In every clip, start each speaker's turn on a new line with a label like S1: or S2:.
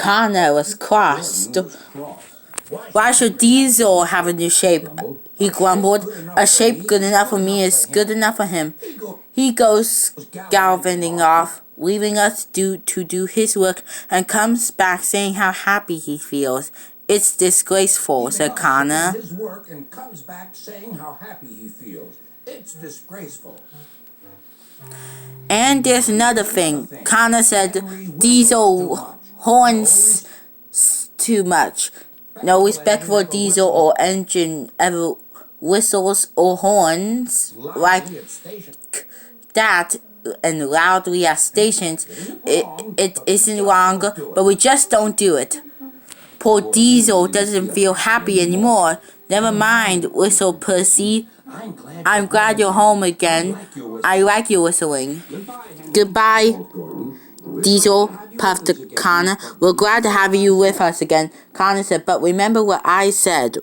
S1: Connor was crossed. Why should Diesel have a new shape? He grumbled. A shape good enough for me is good enough for him. He goes galvanizing off, leaving us to do his work, and comes back saying how happy he feels. It's disgraceful, said Connor.
S2: His work and comes back saying how happy he feels. It's disgraceful.
S1: And there's another thing. Connor said Diesel horns too much. No respect for Diesel or engine ever whistles or horns like that and loudly at stations. It isn't wrong, but we just don't do it. Poor Diesel doesn't feel happy anymore. Never mind, whistled Percy. I'm glad you're home again. I like your whistling. Goodbye, Diesel, puffed Connor. We're glad to have you with us again. Connor said, but remember what I said.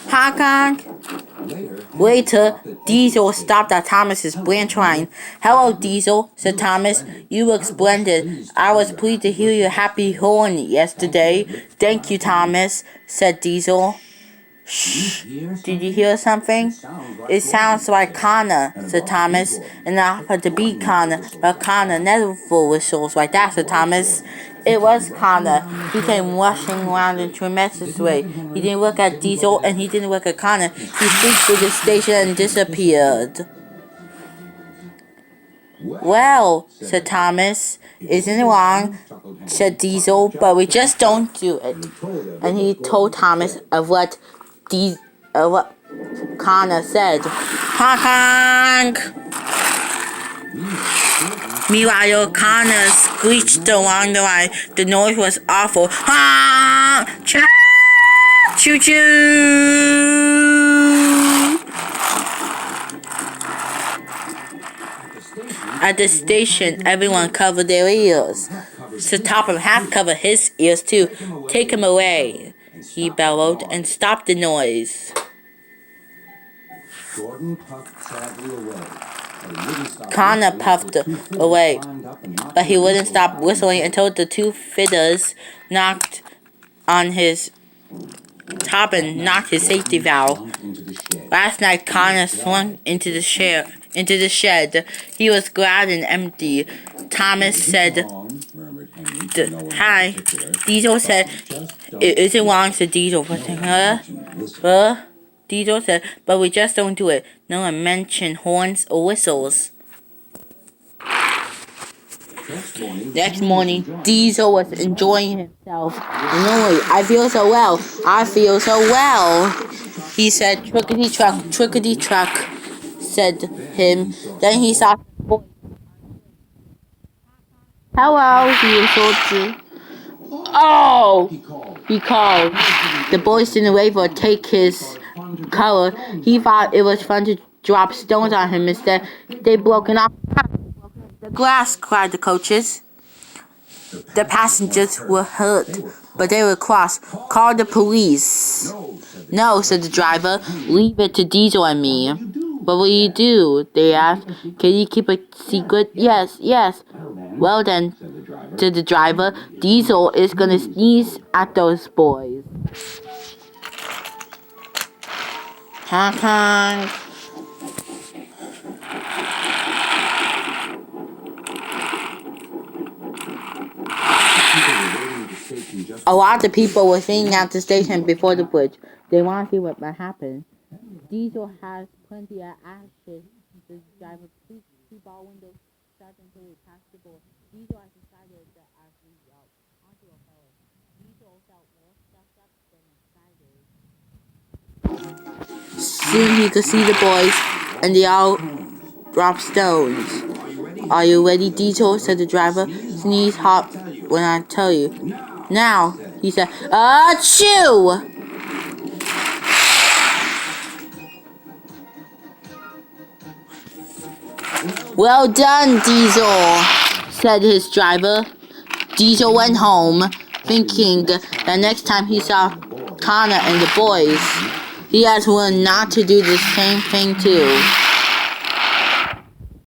S1: Honk honk. Later, Diesel stopped at Thomas's branch line. Hello, Diesel, said Thomas. You look splendid. I was pleased to hear your happy horn yesterday. Thank you, Thomas, said Diesel. Shh. Did you hear something? It sounds like Connor, said Thomas. And I offered to be Connor, but Connor never whistles like that, said Thomas. It was Connor. He came rushing around in a tremendous way. He didn't look at Diesel and he didn't look at Connor. He flew through the station and disappeared. Well, said Thomas. Isn't it wrong, said Diesel, but we just don't do it. And he told Thomas of what Connor said. Honk honk! Meanwhile, Connor screeched along the line. The noise was awful. Honk! Choo choo! At the station, everyone covered their ears. So Topham had to cover his ears too. Take him away, he bellowed, and stopped the noise. Connor puffed away, but he wouldn't stop whistling until the two fiddlers knocked on his top and knocked his safety valve. Last night, Connor swung into the shed. He was glad and empty. Thomas said, hi. Diesel said, it isn't wrong, said Diesel. Diesel said, but we just don't do it. No one mentioned horns or whistles. Next morning, Diesel was enjoying himself. No, I feel so well. I feel so well. He said, trickety truck, said him. Then he saw the boy. Hello, he whistled. Oh, he called. The boys didn't wait for take his color. He thought it was fun to drop stones on him. Instead, they broken off the glass, cried the coaches. The passengers were hurt, but they were cross. Call the police. No, said the driver. Leave it to Diesel and me. What will you do? They asked. Can you keep a secret? Yes. Well then, said the driver. Diesel is gonna sneeze at those boys. Honk honk. A lot of people were sitting at the station before the bridge. They want to see what might happen. Diesel has plenty of action. The driver, please keep all windows shut until we pass the door. Diesel has decided that as we go onto a fellow, Diesel felt more stuffed up than excited. Soon he could see the boys, and they all dropped stones. Are you ready, Diesel? Said the driver. Sneeze hot when I tell you. Now, he said, achoo! Well done, Diesel, said his driver. Diesel went home, thinking that next time he saw Connor and the boys, he had to learn not to do the same thing too.